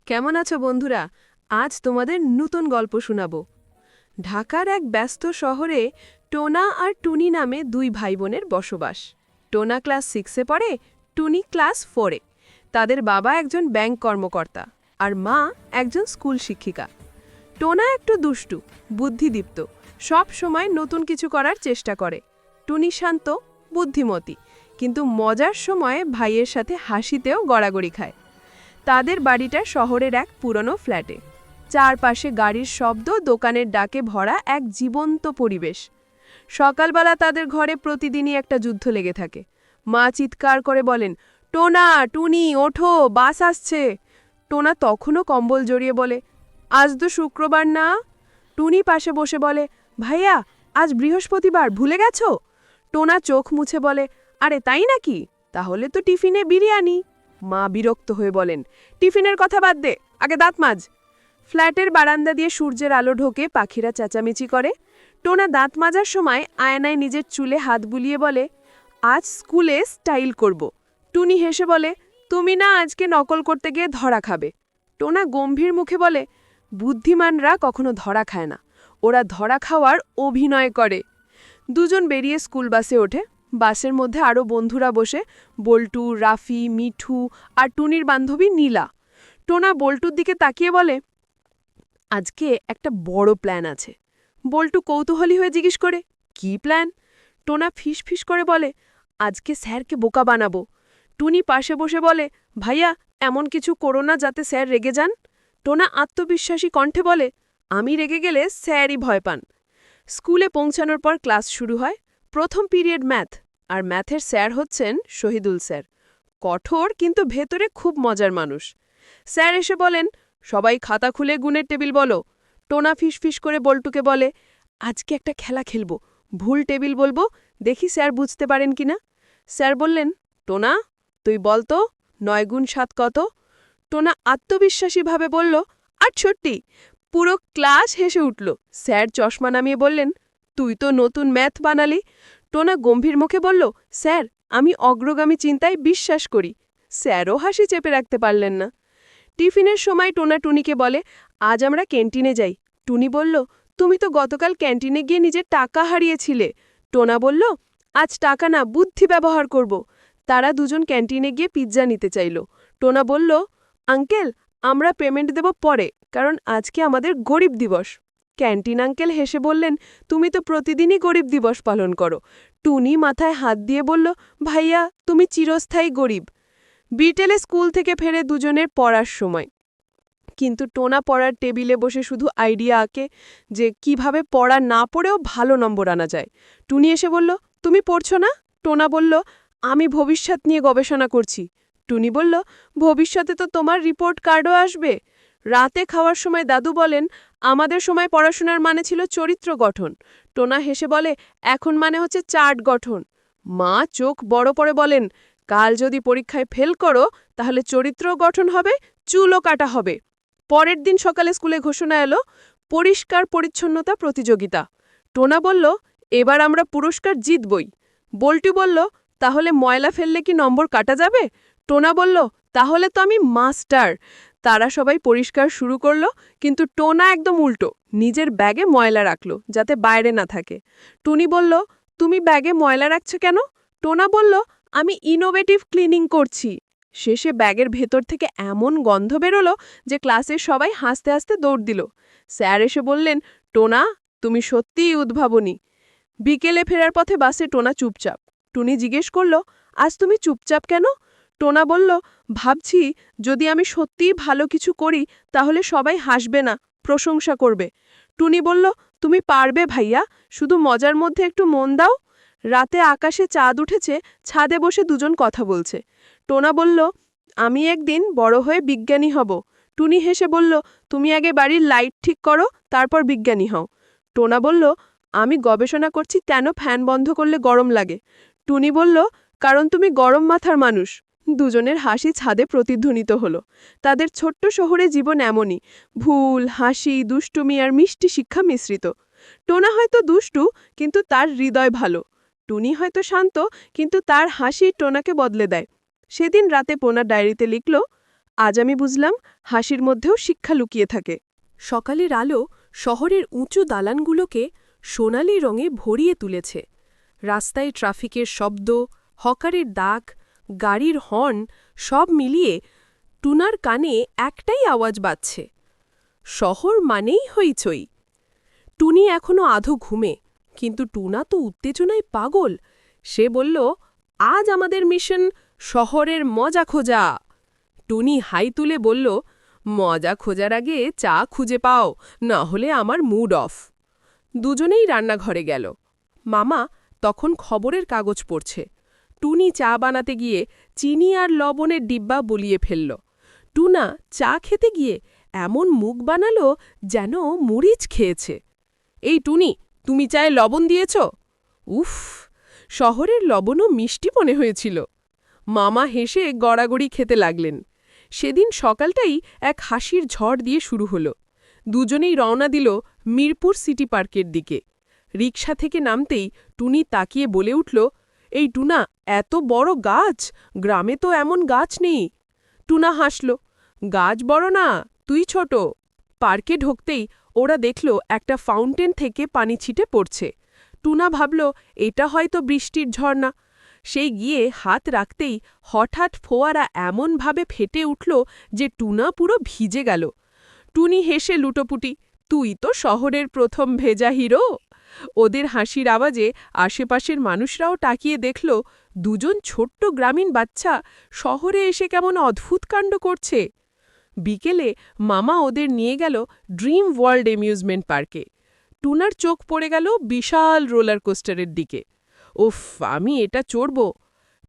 কেমন আছো বন্ধুরা? আজ তোমাদের নতুন গল্প শোনাবো। ঢাকার এক ব্যস্ত শহরে টোনা আর টুনি নামে দুই ভাইবোনের বসবাস। টোনা ক্লাস 6-এ পড়ে, টুনি ক্লাস 4-এ। তাদের বাবা একজন ব্যাংক কর্মকর্তা আর মা একজন স্কুল শিক্ষিকা। টোনা একটু দুষ্টু, বুদ্ধিদীপ্ত, সব সময় নতুন কিছু করার চেষ্টা করে। টুনি শান্ত, বুদ্ধিমতী, কিন্তু মজার সময় ভাইয়ের সাথে হাসিতেও গড়াগড়ি খায়। তাদের বাড়িটা শহরের এক পুরনো ফ্ল্যাটে। চারপাশে গাড়ির শব্দ, দোকানের ডাকে ভরা এক জীবন্ত পরিবেশ। সকালবেলা তাদের ঘরে প্রতিদিনই একটা যুদ্ধ লেগে থাকে। মা চিৎকার করে বলেন, টোনা, টুনি, ওঠো, বাস আসছে। টোনা তখনও কম্বল জড়িয়ে বলে, আজ তো শুক্রবার না। টুনি পাশে বসে বলে, ভাইয়া, আজ বৃহস্পতিবার, ভুলে গেছো? টোনা চোখ মুছে বলে, আরে তাই নাকি? তাহলে তো টিফিনে বিরিয়ানি। মা বিরক্ত হয়ে বলেন, টিফিনের কথা বাদ দে, আগে দাঁত মাজ। ফ্ল্যাটের বারান্দা দিয়ে সূর্যের আলো ঢোকে, পাখিরা চেঁচামেচি করে। টোনা দাঁত মাজার সময় আয়নায় নিজের চুলে হাত বুলিয়ে বলে, আজ স্কুলে স্টাইল করব। টুনি হেসে বলে, তুমি না আজকে নকল করতে গিয়ে ধরা খাবে। টোনা গম্ভীর মুখে বলে, বুদ্ধিমানরা কখনো ধরা খায় না, ওরা ধরা খাওয়ার অভিনয় করে। দুজন বেরিয়ে স্কুল বাসে ওঠে। বাসের মধ্যে আরও বন্ধুরা বসে, বল্টু, রাফি, মিঠু আর টুনির বান্ধবী নীলা। টোনা বল্টুর দিকে তাকিয়ে বলে, আজকে একটা বড় প্ল্যান আছে। বল্টু কৌতূহলী হয়ে জিজ্ঞেস করে, কি প্ল্যান? টোনা ফিস করে বলে, আজকে স্যারকে বোকা বানাবো। টুনি পাশে বসে বলে, ভাইয়া, এমন কিছু করো না যাতে স্যার রেগে যান। টোনা আত্মবিশ্বাসী কণ্ঠে বলে, আমি রেগে গেলে স্যারই ভয় পান। স্কুলে পৌঁছানোর পর ক্লাস শুরু হয়। প্রথম পিরিয়ড ম্যাথ, আর ম্যাথের স্যার হচ্ছেন শহীদুল স্যার। কঠোর কিন্তু ভেতরে খুব মজার মানুষ। স্যার এসে বলেন, সবাই খাতা খুলে গুণের টেবিল বলো। টোনা ফিস করে বল্টুকে বলে, আজকে একটা খেলা খেলব, ভুল টেবিল বলবো, দেখি স্যার বুঝতে পারেন কিনা। স্যার বললেন, টোনা, তুই বল তো 9 গুণ 7 কত? টোনা আত্মবিশ্বাসীভাবে বলল, 68। পুরো ক্লাস হেসে উঠল। স্যার চশমা নামিয়ে বললেন, তুই তো নতুন ম্যাথ বানালি। টোনা গম্ভীর মুখে বলল, স্যার, আমি অগ্রগামী চিন্তায় বিশ্বাস করি। স্যারও হাসি চেপে রাখতে পারলেন না। টিফিনের সময় টোনা টুনিকে বলে, আজ আমরা ক্যান্টিনে যাই। টুনি বলল, তুমি তো গতকাল ক্যান্টিনে গিয়ে নিজের টাকা হারিয়েছিলে। টোনা বলল, আজ টাকা না, বুদ্ধি ব্যবহার করব। তারা দুজন ক্যান্টিনে গিয়ে পিৎজা নিতে চাইল। টোনা বলল, আঙ্কেল, আমরা পেমেন্ট দেব পরে, কারণ আজকে আমাদের গরিব দিবস। ক্যান্টিন আঙ্কেল হেসে বললেন, তুমি তো প্রতিদিনই গরিব দিবস পালন করো। টুনি মাথায় হাত দিয়ে বলল, ভাইয়া, তুমি চিরস্থায়ী গরিব। বিটেলে স্কুল থেকে ফেরে দুজনের পড়ার সময়। কিন্তু টোনা পড়ার টেবিলে বসে শুধু আইডিয়া আঁকে যে কিভাবে পড়া না পড়েও ভালো নম্বর আনা যায়। টুনি এসে বলল, তুমি পড়ছো না? টোনা বলল, আমি ভবিষ্যৎ নিয়ে গবেষণা করছি। টুনি বলল, ভবিষ্যতে তো তোমার রিপোর্ট কার্ডও আসবে। রাতে খাওয়ার সময় দাদু বলেন, আমাদের সময় পড়াশোনার মানে ছিল চরিত্র গঠন। টোনা হেসে বলে, এখন মানে হচ্ছে চার্ট গঠন। মা চোখ বড় করে বলেন, কাল যদি পরীক্ষায় ফেল করো তাহলে চরিত্র গঠন হবে, চুলও কাটা হবে। পরের দিন সকালে স্কুলে ঘোষণা এলো, পরিষ্কার পরিচ্ছন্নতা প্রতিযোগিতা। টোনা বলল, এবার আমরা পুরস্কার জিতবই। বল্টু বলল, তাহলে ময়লা ফেললে কি নম্বর কাটা যাবে? টোনা বলল, তাহলে তো আমি মাস্টার। তারা সবাই পরিষ্কার শুরু করল, কিন্তু টোনা একদম উল্টো, নিজের ব্যাগে ময়লা রাখল যাতে বাইরে না থাকে। টুনি বলল, তুমি ব্যাগে ময়লা রাখছো কেন? টোনা বলল, আমি ইনোভেটিভ ক্লিনিং করছি। শেষে ব্যাগের ভেতর থেকে এমন গন্ধ বেরোলো যে ক্লাসের সবাই হাসতে হাসতে দৌড় দিল। স্যার এসে বললেন, টোনা, তুমি সত্যিই উদ্ভাবনী। বিকেলে ফেরার পথে বাসে টোনা চুপচাপ। টুনি জিজ্ঞেস করল, আজ তুমি চুপচাপ কেন? টোনা বলল, ভাবছি যদি আমি সত্যিই ভালো কিছু করি তাহলে সবাই হাসবে না, প্রশংসা করবে। টুনি বলল, তুমি পারবে ভাইয়া, শুধু মজার মধ্যে একটু মন দাও। রাতে আকাশে চাঁদ উঠেছে, ছাদে বসে দুজন কথা বলছে। টোনা বলল, আমি একদিন বড় হয়ে বিজ্ঞানী হব। টুনি হেসে বলল, তুমি আগে বাড়ির লাইট ঠিক করো, তারপর বিজ্ঞানী হও। টোনা বলল, আমি গবেষণা করছি কেন ফ্যান বন্ধ করলে গরম লাগে। টুনি বলল, কারণ তুমি গরম মাথার মানুষ। দুজনের হাসি ছাদে প্রতিধ্বনিত হলো। তাদের ছোট্ট শহরে জীবন এমনই, ভুল, হাসি, দুষ্টুমি আর মিষ্টি শিক্ষা মিশ্রিত। টোনা হয়তো দুষ্টু, কিন্তু তার হৃদয় ভালো। টুনি হয়তো শান্ত, কিন্তু তার হাসি টোনাকে বদলে দেয়। সেদিন রাতে পোনা ডায়েরিতে লিখল, আজ আমি বুঝলাম হাসির মধ্যেও শিক্ষা লুকিয়ে থাকে। সকালের আলো শহরের উঁচু দালানগুলোকে সোনালি রঙে ভরিয়ে তুলেছে। রাস্তায় ট্রাফিকের শব্দ, হকারের দাগ, গাড়ির হর্ন সব মিলিয়ে টুনার কানে একটাই আওয়াজ বাজছে, শহর মানেই হইচই। টুনি এখনো আধো ঘুমে, কিন্তু টুনা তো উত্তেজনায় পাগল। সে বলল, আজ আমাদের মিশন শহরের মজা খোঁজা। টুনি হাই তুলে বলল, মজা খোঁজার আগে চা খুঁজে পাও, না হলে আমার মুড অফ। দুজনেই রান্নাঘরে গেল। মামা তখন খবরের কাগজ পড়ছে। টুনি চা বানাতে গিয়ে চিনি আর লবণের ডিব্বা বলিয়ে ফেলল। টুনা চা খেতে গিয়ে এমন মুখ বানালো যেন মরিচ খেয়েছে। এই টুনি, তুমি চায়ে লবণ দিয়েছ? উফ, শহরের লবণও মিষ্টি মনে হয়েছিল। মামা হেসে গড়াগড়ি খেতে লাগলেন। সেদিন সকালটাই এক হাসির ঝড় দিয়ে শুরু হলো। দুজনেই রওনা দিল মিরপুর সিটি পার্কের দিকে। রিকশা থেকে নামতেই টুনি তাকিয়ে বলে উঠল, এই টুনা, এত বড় গাছ, গ্রামে তো এমন গাছ নেই। টুনা হাসল, গাছ বড় না, তুই ছোট। পার্কে ঢুকতেই ওরা দেখল একটা ফাউন্টেন থেকে পানি ছিটে পড়ছে। টুনা ভাবল এটা হয়তো বৃষ্টির ঝর্ণা। সেই গিয়ে হাত রাখতেই হঠাৎ ফোয়ারা এমনভাবে ফেটে উঠল যে টুনা পুরো ভিজে গেল। টুনি হেসে লুটোপুটি, তুই তো শহরের প্রথম ভেজা হিরো। ওদের হাসির আওয়াজে আশেপাশের মানুষরাও তাকিয়ে দেখল দুজন ছোট্ট গ্রামীণ বাচ্চা শহরে এসে কেমন অদ্ভুত কাণ্ড করছে। বিকেলে মামা ওদের নিয়ে গেল ড্রিম ওয়ার্ল্ড অ্যামিউজমেন্ট পার্কে। টুনার চোখ পড়ে গেল বিশাল রোলার কোস্টারের দিকে। উফ, আমি এটা চড়ব।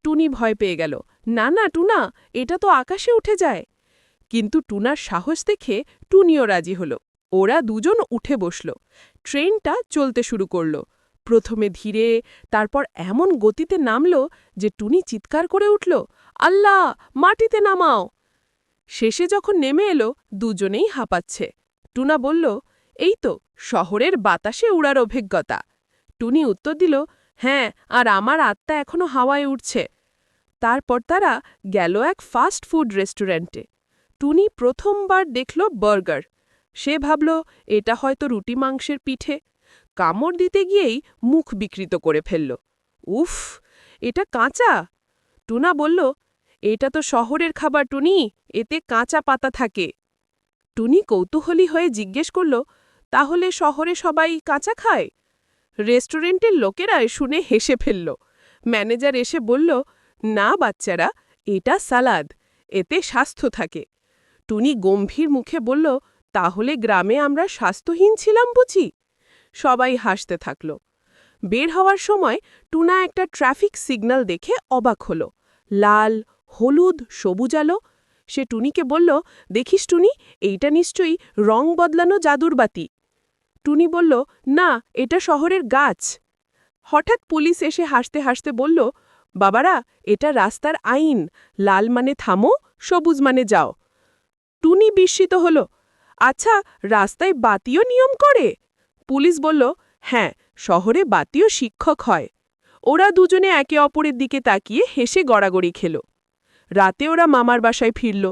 টুনি ভয় পেয়ে গেল, না না টুনা, এটা তো আকাশে উঠে যায়। কিন্তু টুনার সাহস দেখে টুনিও রাজি হল। ওরা দুজন উঠে বসল। ট্রেনটা চলতে শুরু করল। প্রথমে ধীরে, তারপর এমন গতিতে নামল যে টুনি চিৎকার করে উঠল, আল্লাহ, মাটিতে নামাও। শেষে যখন নেমে এলো দুজনেই হাঁপাচ্ছে। টুনা বলল, এই তো শহরের বাতাসে উড়ার অভিজ্ঞতা। টুনি উত্তর দিল, হ্যাঁ, আর আমার আত্মা এখনো হাওয়ায় উঠছে। তারপর তারা গেল এক ফাস্ট ফুড রেস্টুরেন্টে। টুনি প্রথমবার দেখল বার্গার। সে ভাবল এটা হয়তো রুটি মাংসের পিঠে। কামড় দিতে গিয়েই মুখ বিকৃত করে ফেলল। উফ, এটা কাঁচা। টুনা বলল, এটা তো শহরের খাবার টুনি, এতে কাঁচা পাতা থাকে। টুনি কৌতূহলী হয়ে জিজ্ঞেস করল, তাহলে শহরে সবাই কাঁচা খায়? রেস্টুরেন্টের লোকেরা শুনে হেসে ফেলল। ম্যানেজার এসে বলল, না বাচ্চারা, এটা সালাদ, এতে স্বাস্থ্য থাকে। টুনি গম্ভীর মুখে বলল, তাহলে গ্রামে আমরা স্বাস্থ্যহীন ছিলাম বুঝি? সবাই হাসতে থাকল। বের হওয়ার সময় টুনা একটা ট্রাফিক সিগন্যাল দেখে অবাক হল। লাল, হলুদ, সবুজ আলো। সে টুনিকে বলল, দেখিস টুনি, এইটা নিশ্চয়ই রং বদলানো জাদুর বাতি। টুনি বলল, না, এটা শহরের গাছ। হঠাৎ পুলিশ এসে হাসতে হাসতে বলল, বাবারা, এটা রাস্তার আইন, লাল মানে থামো, সবুজ মানে যাও। টুনি বিস্মিত হল, আচ্ছা, রাস্তায় বাতিও নিয়ম করে? পুলিশ বলল, হ্যাঁ, শহরে বাতিও শিক্ষক হয়। ওরা দুজনে একে অপরের দিকে তাকিয়ে হেসে গড়াগড়ি খেল। রাতে ওরা মামার বাসায় ফিরল।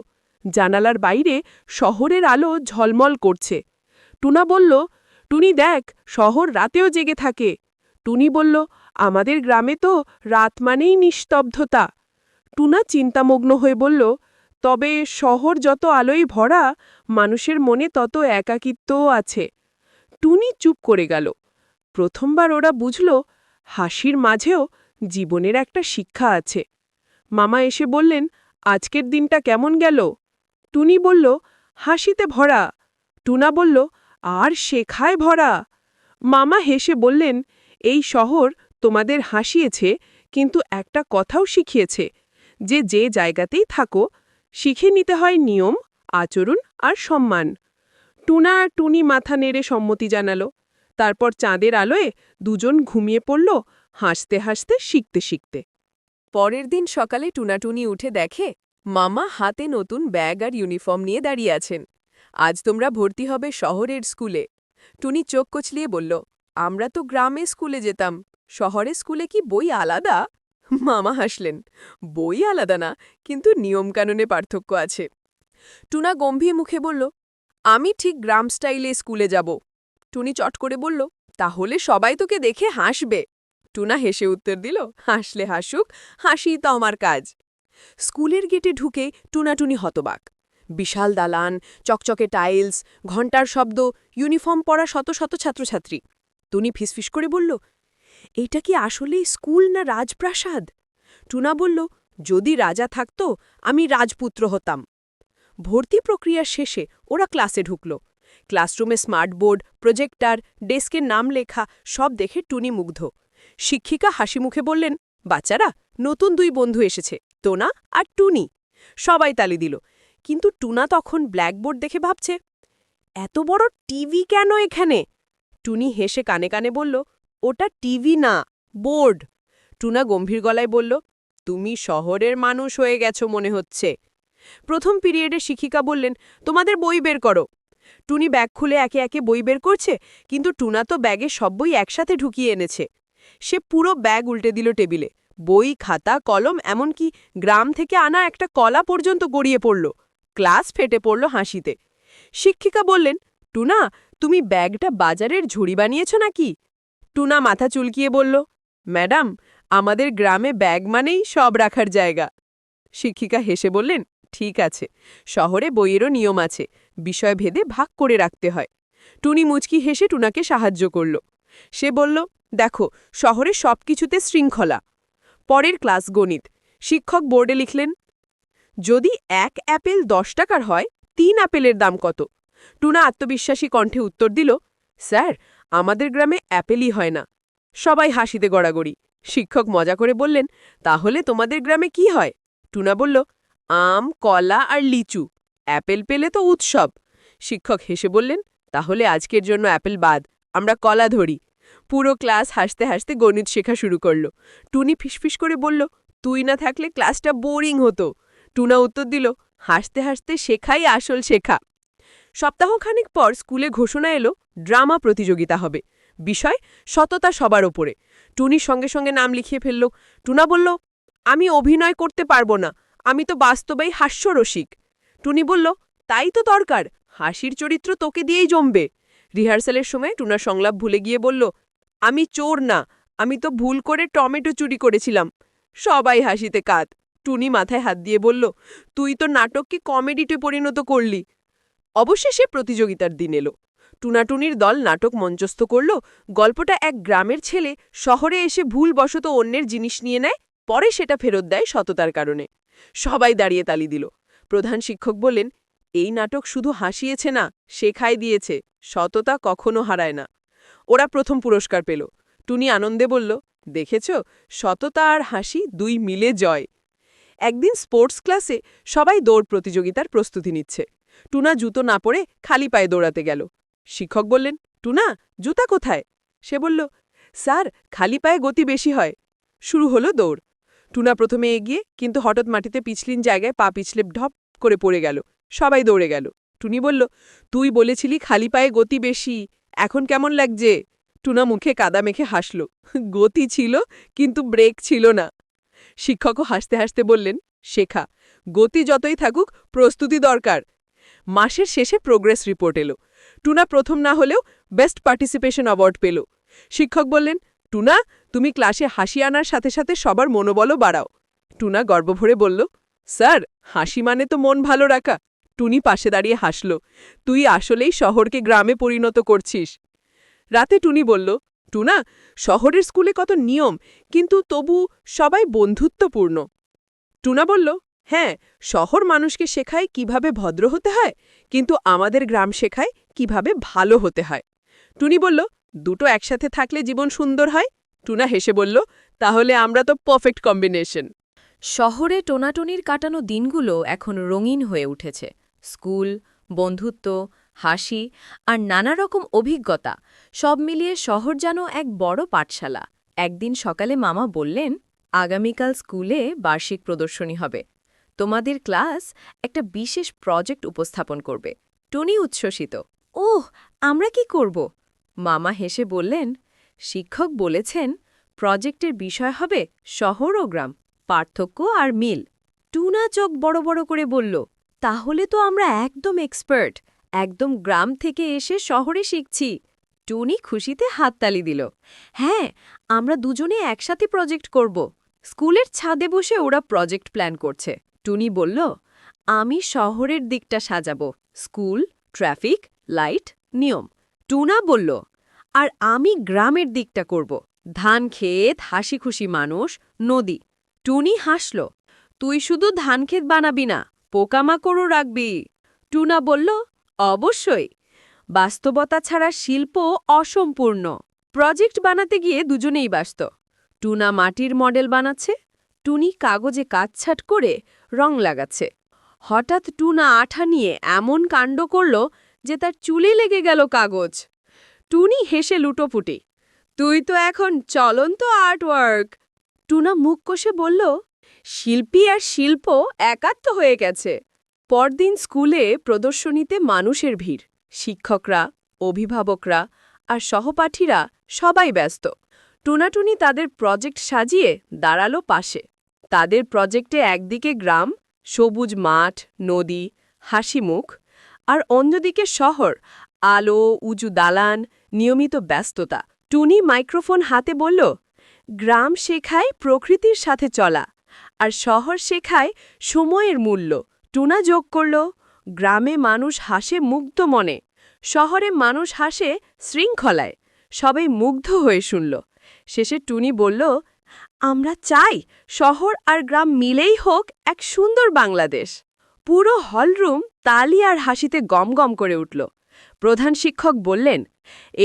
জানালার বাইরে শহরের আলো ঝলমল করছে। টুনা বলল, টুনি দেখ, শহর রাতেও জেগে থাকে। টুনি বলল, আমাদের গ্রামে তো রাত মানেই নিস্তব্ধতা। টুনা চিন্তামগ্ন হয়ে বলল, তবে শহর যত আলোয় ভরা, মানুষের মনে তত একাকিত্বও আছে। টুনি চুপ করে গেল। প্রথমবার ওরা বুঝল, হাসির মাঝেও জীবনের একটা শিক্ষা আছে। মামা এসে বললেন, আজকের দিনটা কেমন গেল? টুনি বলল, হাসিতে ভরা। টুনা বলল, আর শেখায় ভরা। মামা হেসে বললেন, এই শহর তোমাদের হাসিয়েছে, কিন্তু একটা কথাও শিখিয়েছে, যে যে জায়গাতেই থাকো, শিখে নিতে হয় নিয়ম, আচরণ আর সম্মান। টুনা আর টুনি মাথা নেড়ে সম্মতি জানালো। তারপর চাঁদের আলোয় দুজন ঘুমিয়ে পড়ল, হাসতে হাসতে শিখতে শিখতে। পরের দিন সকালে টুনাটুনি উঠে দেখে মামা হাতে নতুন ব্যাগ আর ইউনিফর্ম নিয়ে দাঁড়িয়ে আছেন। আজ তোমরা ভর্তি হবে শহরের স্কুলে। টুনি চোখ কচলিয়ে বলল, আমরা তো গ্রামে স্কুলে যেতাম, শহরের স্কুলে কি বই আলাদা? মামা হাসলেন, বই আলাদা না, কিন্তু নিয়মকানুনে পার্থক্য আছে। টুনা গম্ভীর মুখে বলল, আমি ঠিক গ্রাম স্টাইলে স্কুলে যাব। টুনি চট করে বলল, তাহলে সবাই তোকে দেখে হাসবে। টুনা হেসে উত্তর দিল, হাসলে হাসুক, হাসিই তো আমার কাজ। স্কুলের গেটে ঢুকে টুনাটুনি হতবাক। বিশাল দালান, চকচকে টাইলস, ঘণ্টার শব্দ, ইউনিফর্ম পরা শত শত ছাত্রছাত্রী। টুনি ফিসফিস করে বলল, এটা কি আসলেই স্কুল না রাজপ্রাসাদ? টুনা বলল, যদি রাজা থাকত আমি রাজপুত্র হতাম। ভর্তি প্রক্রিয়ার শেষে ওরা ক্লাসে ঢুকল। ক্লাসরুমে স্মার্ট বোর্ড, প্রজেক্টর, ডেস্কের নাম লেখা সব দেখে টুনি মুগ্ধ। শিক্ষিকা হাসি মুখে বললেন, বাচ্চারা, নতুন 2 বন্ধু এসেছে, টোনা আর টুনি। সবাই তালি দিল, কিন্তু টুনা তখন ব্ল্যাকবোর্ড দেখে ভাবছে, এত বড় টিভি কেন এখানে? টুনি হেসে কানে কানে বলল, ওটা টিভি না, বোর্ড। টুনা গম্ভীর গলায় বলল, তুমি শহরের মানুষ হয়ে গেছো মনে হচ্ছে। প্রথম পিরিয়ডে শিক্ষিকা বললেন, তোমাদের বই বের করো। টুনি ব্যাগ খুলে একে একে বই বের করছে, কিন্তু টুনা তো ব্যাগে সব বই একসাথে ঢুকিয়ে এনেছে। সে পুরো ব্যাগ উল্টে দিল টেবিলে। বই, খাতা, কলম, এমনকি গ্রাম থেকে আনা একটা কলা পর্যন্ত গড়িয়ে পড়ল। ক্লাস ফেটে পড়ল হাসিতে। শিক্ষিকা বললেন, টুনা, তুমি ব্যাগটা বাজারের ঝুড়ি বানিয়েছ নাকি? টুনা মাথা চুলকিয়ে বলল, ম্যাডাম, আমাদের গ্রামে ব্যাগ মানেই সব রাখার জায়গা। শিক্ষিকা হেসে বললেন, ঠিক আছে, শহরে বইয়েরও নিয়ম আছে, বিষয়ভেদে ভাগ করে রাখতে হয়। টুনি মুচকি হেসে টুনাকে সাহায্য করল। সে বলল, দেখো, শহরে সবকিছুতে শৃঙ্খলা। পরের ক্লাস গণিত। শিক্ষক বোর্ডে লিখলেন, যদি 1 অ্যাপেল 10 টাকার হয়, 3 আপেলের দাম কত? টুনা আত্মবিশ্বাসী কণ্ঠে উত্তর দিল, স্যার, আমাদের গ্রামে অ্যাপেলই হয় না। সবাই হাসিতে গড়াগড়ি। শিক্ষক মজা করে বললেন, তাহলে তোমাদের গ্রামে কি হয়? টুনা বলল, আম, কলা আর লিচু। অ্যাপেল পেলে তো উৎসব। শিক্ষক হেসে বললেন, তাহলে আজকের জন্য অ্যাপেল বাদ, আমরা কলা ধরি। পুরো ক্লাস হাসতে হাসতে গণিত শেখা শুরু করল। টুনি ফিসফিস করে বলল, তুই না থাকলে ক্লাসটা বোরিং হতো। টুনা উত্তর দিল, হাসতে হাসতে শেখাই আসল শেখা। সপ্তাহখানিক পর স্কুলে ঘোষণা এলো, ড্রামা প্রতিযোগিতা হবে। বিষয়, সততা সবার ওপরে। টুনির সঙ্গে সঙ্গে নাম লিখিয়ে ফেলল। টুনা বলল, আমি অভিনয় করতে পারবো না, আমি তো বাস্তবেই হাস্যরসিক। টুনি বলল, তাই তো দরকার, হাসির চরিত্র তোকে দিয়েই জমবে। রিহার্সালের সময় টুনা সংলাপ ভুলে গিয়ে বলল, আমি চোর না, আমি তো ভুল করে টমেটো চুরি করেছিলাম। সবাই হাসিতে কাত। টুনি মাথায় হাত দিয়ে বলল, তুই তো নাটককে কমেডিতে পরিণত করলি। অবশেষে প্রতিযোগিতার দিন এলো। টুনাটুনির দল নাটক মঞ্চস্থ করল। গল্পটা এক গ্রামের ছেলে শহরে এসে ভুলবশত অন্যের জিনিস নিয়ে নেয়, পরে সেটা ফেরত দেয় সততার কারণে। সবাই দাঁড়িয়ে তালি দিল। প্রধান শিক্ষক বললেন, এই নাটক শুধু হাসিয়েছে না, শেখাই দিয়েছে, সততা কখনো হারায় না। ওরা প্রথম পুরস্কার পেল। টুনি আনন্দে বলল, দেখেছ, সততা আর হাসি 2 মিলে জয়। একদিন স্পোর্টস ক্লাসে সবাই দৌড় প্রতিযোগিতার প্রস্তুতি নিচ্ছে। টুনা জুতো না পরে খালি পায়ে দৌড়াতে গেল। শিক্ষক বললেন, টুনা, জুতা কোথায়? সে বলল, স্যার, খালি পায়ে গতি বেশি হয়। শুরু হলো দৌড়। টুনা প্রথমে এগিয়ে, কিন্তু হঠাৎ মাটিতে পিছলিন জায়গায় পা পিছলে ঢপ করে পড়ে গেল। সবাই দৌড়ে গেল। টুনি বলল, তুই বলেছিলি খালি পায়ে গতি বেশি, এখন কেমন লাগছে? টুনা মুখে কাদা মেখে হাসল। গতি ছিল, কিন্তু ব্রেক ছিল না। শিক্ষকও হাসতে হাসতে বললেন, শেখা, গতি যতই থাকুক, প্রস্তুতি দরকার। মাসের শেষে প্রোগ্রেস রিপোর্ট এলো। টুনা প্রথম না হলেও বেস্ট পার্টিসিপেশন অ্যাওয়ার্ড পেল। শিক্ষক বললেন, টুনা, তুমি ক্লাসে হাসি আনার সাথে সাথে সবার মনোবলও বাড়াও। টুনা গর্বভরে বলল, স্যার, হাসি মানে তো মন ভালো রাখা। টুনি পাশে দাঁড়িয়ে হাসল, তুই আসলেই শহরকে গ্রামে পরিণত করছিস। রাতে টুনি বলল, টুনা, শহরের স্কুলে কত নিয়ম, কিন্তু তবু সবাই বন্ধুত্বপূর্ণ। টুনা বলল, হ্যাঁ, শহর মানুষকে শেখায় কিভাবে ভদ্র হতে হয়, কিন্তু আমাদের গ্রাম শেখায় কিভাবে ভালো হতে হয়। টুনি বলল, দুটো একসাথে থাকলে জীবন সুন্দর হয়। টুনা হেসে বলল, তাহলে আমরা তো পারফেক্ট কম্বিনেশন। শহরে টোনাটুনির কাটানো দিনগুলো এখন রঙিন হয়ে উঠেছে। স্কুল, বন্ধুত্ব, হাসি আর নানা রকম অভিজ্ঞতা সব মিলিয়ে শহর যেন এক বড় পাঠশালা। একদিন সকালে মামা বললেন, আগামীকাল স্কুলে বার্ষিক প্রদর্শনী হবে। তোমাদের ক্লাস একটা বিশেষ প্রজেক্ট উপস্থাপন করবে। টুনি উচ্ছ্বসিত, ওহ, আমরা কি করব? মামা হেসে বললেন, শিক্ষক বলেছেন প্রজেক্টের বিষয় হবে শহর ও গ্রাম, পার্থক্য আর মিল। টুনা চোখ বড় বড় করে বলল, তাহলে তো আমরা একদম এক্সপার্ট, একদম গ্রাম থেকে এসে শহরে শিখছি। টুনি খুশিতে হাততালি দিল। হ্যাঁ, আমরা দুজনে একসাথে প্রজেক্ট করব। স্কুলের ছাদে বসে ওরা প্রজেক্ট প্ল্যান করছে। টুনি বলল, আমি শহরের দিকটা সাজাবো, স্কুল, ট্রাফিক, লাইট, নিয়ম। টুনা বলল, আর আমি গ্রামের দিকটা করব, ধান ক্ষেত, হাসি খুশি মানুষ, নদী। টুনি হাসল, তুই শুধু ধান ক্ষেত বানাবি না, পোকামাকড়ও রাখবি। টুনা বলল, অবশ্যই। বাস্তবতা ছাড়া শিল্প অসম্পূর্ণ। প্রজেক্ট বানাতে গিয়ে দুজনেই ব্যস্ত। টুনা মাটির মডেল বানাচ্ছে, টুনি কাগজে কাটছাট করে রং লাগাচ্ছে। হঠাৎ টুনা আঠা নিয়ে এমন কাণ্ড করল যে তার চুলে লেগে গেল কাগজ। টুনি হেসে লুটোপুটি, তুই তো এখন চলন্ত আর্টওয়ার্ক। টুনা মুখ কষে বলল, শিল্পী আর শিল্প একাত্ম হয়ে গেছে। পরদিন স্কুলে প্রদর্শনীতে মানুষের ভিড়, শিক্ষকরা, অভিভাবকরা আর সহপাঠীরা সবাই ব্যস্ত। টুনাটুনি তাদের প্রজেক্ট সাজিয়ে দাঁড়ালো পাশে। তাদের প্রজেক্টে একদিকে গ্রাম, সবুজ মাঠ, নদী, হাসিমুখ, আর অন্যদিকে শহর, আলো, উঁচু দালান, নিয়মিত ব্যস্ততা। টুনি মাইক্রোফোন হাতে বলল, গ্রাম শেখায় প্রকৃতির সাথে চলা, আর শহর শেখায় সময়ের মূল্য। টুনা যোগ করল, গ্রামে মানুষ হাসে মুগ্ধ মনে, শহরে মানুষ হাসে শৃঙ্খলায়। সবাই মুগ্ধ হয়ে শুনল। শেষে টুনি বলল, আমরা চাই শহর আর গ্রাম মিলেই হোক এক সুন্দর বাংলাদেশ। পুরো হলরুম তালি আর হাসিতে গমগম করে উঠল। প্রধান শিক্ষক বললেন,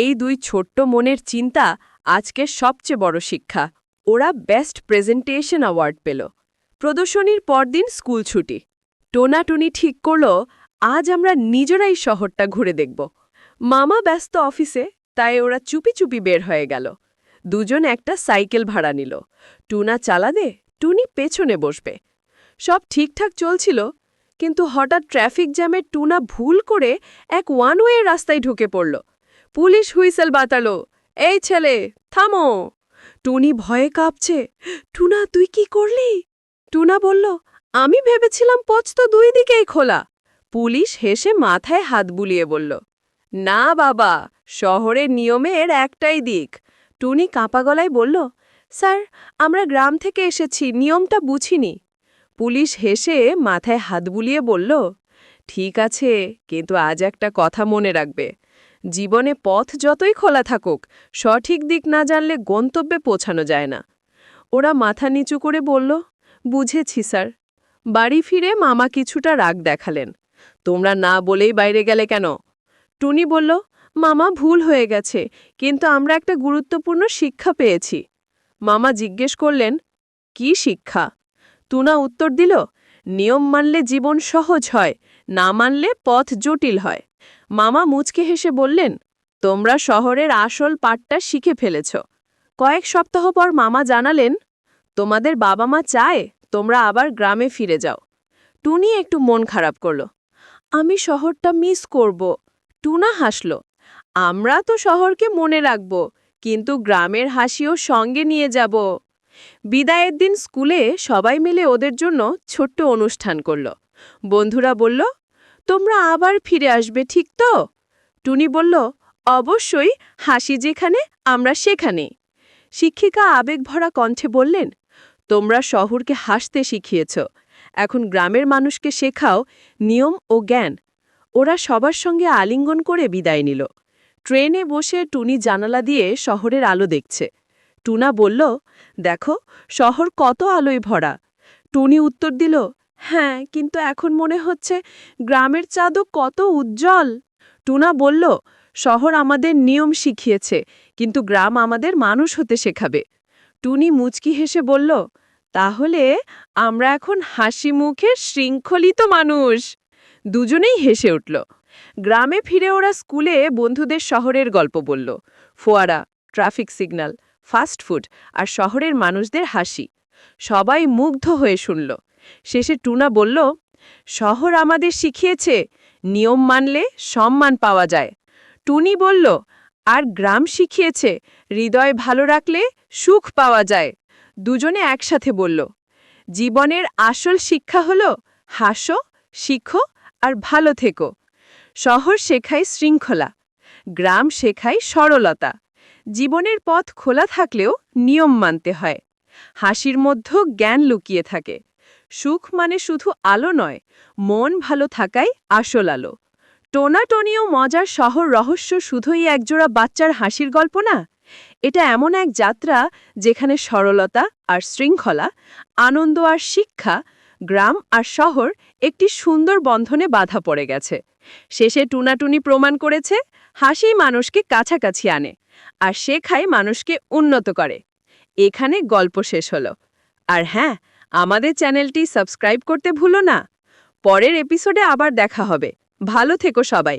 এই দুই ছোট্ট মনের চিন্তা আজকের সবচেয়ে বড় শিক্ষা। ওরা বেস্ট প্রেজেন্টেশন অ্যাওয়ার্ড পেল। প্রদর্শনীর পরদিন স্কুল ছুটি। টোনাটুনি ঠিক করল, আজ আমরা নিজেরাই শহরটা ঘুরে দেখব। মামা ব্যস্ত অফিসে, তাই ওরা চুপি চুপি বের হয়ে গেল। দুজন একটা সাইকেল ভাড়া নিল। টুনা চালাবে, টুনি পেছনে বসবে। সব ঠিকঠাক চলছিল, কিন্তু হঠাৎ ট্রাফিক জ্যামে টুনা ভুল করে এক ওয়ান ওয়ে রাস্তায় ঢুকে পড়ল। পুলিশ হুইসেল বাতালো, এই ছেলে থামো। টুনি ভয়ে কাঁপছে, টুনা তুই কি করলি? টুনা বলল, আমি ভেবেছিলাম পথ তো দুই দিকেই খোলা। পুলিশ হেসে মাথায় হাত বুলিয়ে বলল, না বাবা, শহরের নিয়মের একটাই দিক। টুনি কাঁপা গলায় বলল, স্যার, আমরা গ্রাম থেকে এসেছি, নিয়মটা বুঝিনি। পুলিশ হেসে মাথায় হাত বুলিয়ে বলল, ঠিক আছে, কিন্তু আজ একটা কথা মনে রাখবে, জীবনে পথ যতই খোলা থাকুক, সঠিক দিক না জানলে গন্তব্যে পৌঁছানো যায় না। ওরা মাথা নিচু করে বলল, বুঝেছি স্যার। বাড়ি ফিরে মামা কিছুটা রাগ দেখালেন। তোমরা না বলেই বাইরে গেলে কেন? টুনি বলল, মামা ভুল হয়ে গেছে, কিন্তু আমরা একটা গুরুত্বপূর্ণ শিক্ষা পেয়েছি। মামা জিজ্ঞেস করলেন, কি শিক্ষা? টুনা উত্তর দিল, নিয়ম মানলে জীবন সহজ হয়, না মানলে পথ জটিল হয়। মামা মুচকে হেসে বললেন, তোমরা শহরের আসল পাঠটা শিখে ফেলেছ। কয়েক সপ্তাহ পর মামা জানালেন, তোমাদের বাবা মা চায় তোমরা আবার গ্রামে ফিরে যাও। টুনি একটু মন খারাপ করল, আমি শহরটা মিস করব। টুনা হাসল, আমরা তো শহরকে মনে রাখব, কিন্তু গ্রামের হাসিও সঙ্গে নিয়ে যাব। বিদায়ের দিন স্কুলে সবাই মিলে ওদের জন্য ছোট্ট অনুষ্ঠান করল। বন্ধুরা বলল, তোমরা আবার ফিরে আসবে, ঠিক তো? টুনি বলল, অবশ্যই, হাসি যেখানে আমরা সেখানে। শিক্ষিকা আবেগভরা কণ্ঠে বললেন, তোমরা শহরকে হাসতে শিখিয়েছ, এখন গ্রামের মানুষকে শেখাও নিয়ম ও জ্ঞান। ওরা সবার সঙ্গে আলিঙ্গন করে বিদায় নিল। ট্রেনে বসে টুনি জানালা দিয়ে শহরের আলো দেখছে। টুনা বলল, দেখো, শহর কত আলোয় ভরা। টুনি উত্তর দিল, হ্যাঁ, কিন্তু এখন মনে হচ্ছে গ্রামের চাঁদও কত উজ্জ্বল। টুনা বলল, শহর আমাদের নিয়ম শিখিয়েছে, কিন্তু গ্রাম আমাদের মানুষ হতে শেখাবে। টুনি মুচকি হেসে বলল, তাহলে আমরা এখন হাসি মুখে শৃঙ্খলিত মানুষ। দুজনেই হেসে উঠল। গ্রামে ফিরে ওরা স্কুলে বন্ধুদের শহরের গল্প বলল, ফোয়ারা, ট্রাফিক সিগন্যাল, ফাস্ট ফুড আর শহরের মানুষদের হাসি। সবাই মুগ্ধ হয়ে শুনল। শেষে টুনা বলল, শহর আমাদের শিখিয়েছে নিয়ম মানলে সম্মান পাওয়া যায়। টুনি বলল, আর গ্রাম শিখিয়েছে হৃদয় ভালো রাখলে সুখ পাওয়া যায়। দুজনে একসাথে বলল, জীবনের আসল শিক্ষা হলো হাসো, শিখো আর ভালো থেকো। শহর শেখায় শৃঙ্খলা, গ্রাম শেখায় সরলতা। জীবনের পথ খোলা থাকলেও নিয়ম মানতে হয়। হাসির মধ্যেও জ্ঞান লুকিয়ে থাকে। সুখ মানে শুধু আলো নয়, মন ভালো থাকাই আসল আলো। টোনাটনিও মজার শহর রহস্য শুধুই একজোড়া বাচ্চার হাসির গল্প না, এটা এমন এক যাত্রা যেখানে সরলতা আর শৃঙ্খলা, আনন্দ আর শিক্ষা, গ্রাম আর শহর একটি সুন্দর বন্ধনে বাঁধা পড়ে গেছে। শেষে টুনাটুনি প্রমাণ করেছে হাসি মানুষকে কাছাকাছি আনে আর শেখায় মানুষকে উন্নত করে। এখানে গল্প শেষ হলো। আর হ্যাঁ, আমাদের চ্যানেলটি সাবস্ক্রাইব করতে ভুলো না। পরের এপিসোডে আবার দেখা হবে। ভালো থেকো সবাই।